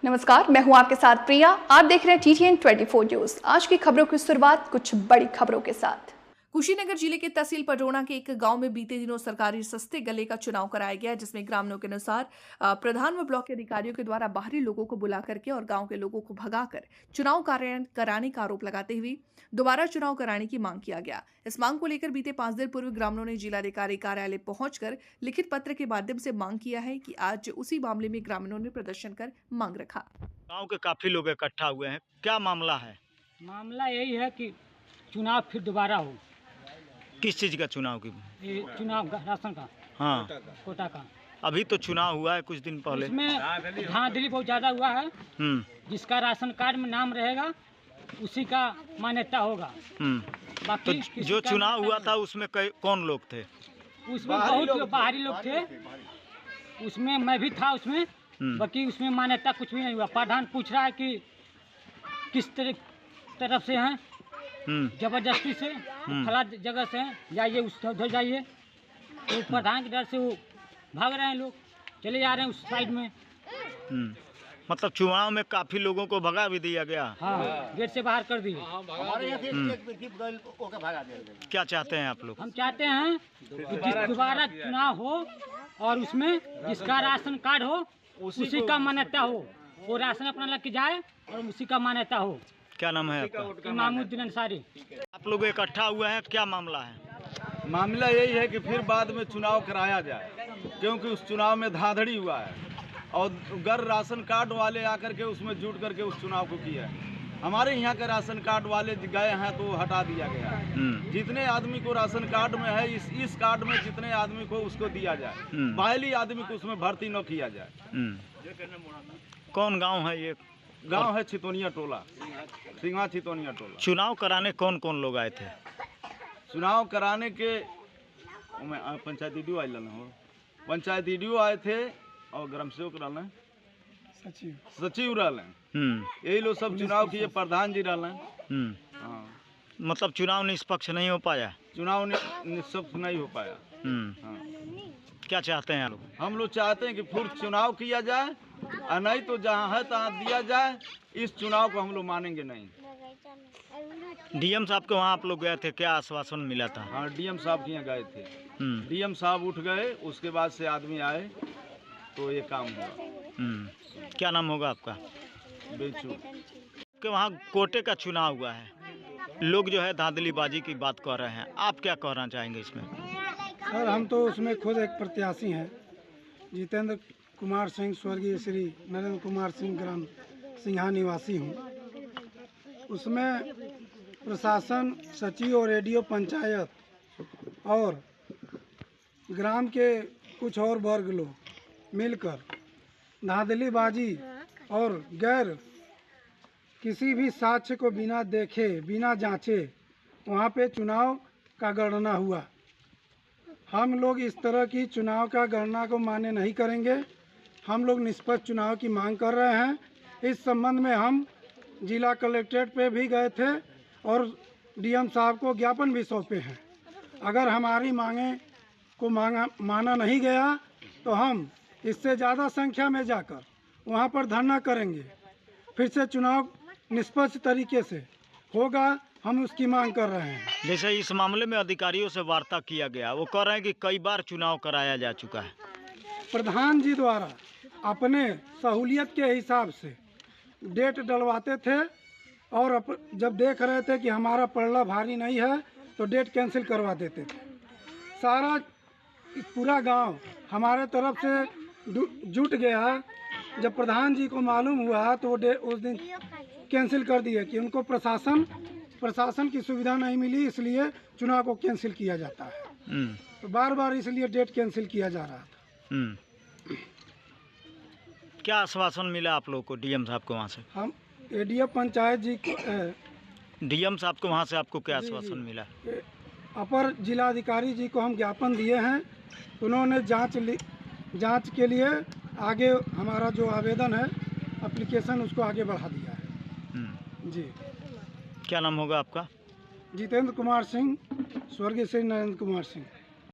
नमस्कार, मैं हूं आपके साथ प्रिया। आप देख रहे हैं TTN 24 न्यूज। आज की खबरों की शुरुआत कुछ बड़ी खबरों के साथ। कुशीनगर जिले के तहसील पडरौना के एक गांव में बीते दिनों सरकारी सस्ते गले का चुनाव कराया गया, जिसमें ग्रामीणों के अनुसार प्रधान व ब्लॉक के अधिकारियों के द्वारा बाहरी लोगों को बुला करके और गांव के लोगों को भगाकर चुनाव कार्यान्वयन कराने का आरोप लगाते हुए दोबारा चुनाव कराने की मांग किया गया। इस मांग को लेकर बीते 5 दिन पूर्व ग्रामीणों ने जिलाधिकारी कार्यालय पहुंचकर लिखित पत्र के माध्यम से मांग किया है कि आज उसी मामले में ग्रामीणों ने प्रदर्शन कर मांग रखा। गांव के काफी लोग इकट्ठा हुए हैं, क्या मामला है? मामला यही है कि चुनाव फिर दोबारा हो। किस चीज का चुनाव की? ये चुनाव राशन का, हाँ, कोटा का। अभी तो चुनाव हुआ है कुछ दिन पहले। इसमें धांधली बहुत ज़्यादा हुआ है। जिसका राशन कार्ड में नाम रहेगा उसी का मान्यता होगा। बाकी तो जो चुनाव हुआ था उसमें कौन लोग थे? उसमें बहुत बाहरी लोग थे, उसमें मैं भी था उसमें। बाकी उसमें मान्यता कुछ भी नहीं हुआ। प्रधान पूछ रहा है कि किस तरफ से हैं, जबरदस्ती से फला जगह से हैं, जाइए उस उधर जाइए। तो प्रधान के डर से वो भाग रहे हैं, लोग चले जा रहे हैं उस साइड में। मतलब चुनाव में काफी लोगों को भगा भी दिया गया। हाँ, गेट से बाहर कर दिए। क्या चाहते हैं आप लोग? हम चाहते हैं कि दोबारा चुनाव हो और उसमें जिसका राशन कार्ड हो उसी का मान्यता हो। वो राशन अपना लग के जाए और उसी का मान्यता हो। क्या नाम है आपका? इमामुद्दीन अंसारी। आप लोग इकट्ठा हुए हैं, क्या मामला है? मामला यही है कि फिर बाद में चुनाव कराया जाए, क्योंकि उस चुनाव में धांधली हुआ है और गैर राशन कार्ड वाले आकर के उसमें जुट करके उस चुनाव को किया है। हमारे यहाँ के राशन कार्ड वाले गए हैं तो हटा दिया गया है। जितने आदमी को राशन कार्ड में है इस कार्ड में जितने आदमी को उसको दिया जाए, बाहरी आदमी को उसमें भर्ती न किया जाए। कौन गांव है ये? गांव है चितौनिया टोला, सिंघा चितौनिया टोला। चुनाव कराने कौन कौन लोग आए थे? चुनाव कराने के पंचायत ईडीओ आए हो, पंचायत ईडीओ आए थे और ग्राम सेवक रहे, सचिव रहे। यही लोग सब चुनाव किए, प्रधान जी रहे। हाँ। मतलब चुनाव निष्पक्ष नहीं हो पाया? चुनाव निष्पक्ष नहीं हो पाया। हाँ। क्या चाहते हैं आप? हम लोग चाहते हैं कि फिर चुनाव किया जाए और नहीं तो जहाँ है तहाँ दिया जाए। इस चुनाव को हम लोग मानेंगे नहीं। डीएम साहब के वहाँ आप लोग गए थे, क्या आश्वासन मिला था? हाँ, डीएम साहब के यहाँ गए थे। डीएम साहब उठ गए, उसके बाद से आदमी आए तो ये काम हुआ। क्या नाम होगा आपका? बेचू के वहाँ कोटे का चुनाव हुआ है, लोग जो है धांधलीबाजी की बात कर रहे हैं, आप क्या कहना चाहेंगे इसमें? सर, हम तो उसमें खुद एक प्रत्याशी हैं, जितेंद्र कुमार सिंह, स्वर्गीय श्री नरेंद्र कुमार सिंह, ग्राम सिंघा निवासी हूँ। उसमें प्रशासन, सचिव और रेडियो पंचायत और ग्राम के कुछ और वर्ग लोग मिलकर धांधलीबाजी और गैर किसी भी साक्ष्य को बिना देखे बिना जांचे वहाँ पे चुनाव का गणना हुआ। हम लोग इस तरह की चुनाव का गणना को मान्य नहीं करेंगे। हम लोग निष्पक्ष चुनाव की मांग कर रहे हैं। इस संबंध में हम जिला कलेक्ट्रेट पे भी गए थे और डीएम साहब को ज्ञापन भी सौंपे हैं। अगर हमारी मांगे को माना नहीं गया तो हम इससे ज़्यादा संख्या में जाकर वहाँ पर धरना करेंगे। फिर से चुनाव निष्पक्ष तरीके से होगा, हम उसकी मांग कर रहे हैं। जैसे इस मामले में अधिकारियों से वार्ता किया गया, वो कह रहे हैं कि कई बार चुनाव कराया जा चुका है। प्रधान जी द्वारा अपने सहूलियत के हिसाब से डेट डलवाते थे और जब देख रहे थे कि हमारा पलड़ा भारी नहीं है तो डेट कैंसिल करवा देते थे। सारा पूरा गांव हमारे तरफ से जुट गया। जब प्रधान जी को मालूम हुआ तो वो उस दिन कैंसिल कर दिए कि उनको प्रशासन की सुविधा नहीं मिली, इसलिए चुनाव को कैंसिल किया जाता है। तो बार बार इसलिए डेट कैंसिल किया जा रहा था। क्या आश्वासन मिला आप लोगों को डीएम साहब को वहाँ से? हम एडीओ पंचायत जी डीएम साहब को वहाँ से आपको क्या आश्वासन मिला? अपर जिलाधिकारी जी को हम ज्ञापन दिए हैं। उन्होंने जांच के लिए आगे हमारा जो आवेदन है, एप्लीकेशन, उसको आगे बढ़ा दिया है। जी। क्या नाम होगा आपका? जितेंद्र कुमार सिंह, स्वर्गीय श्री नरेंद्र कुमार सिंह।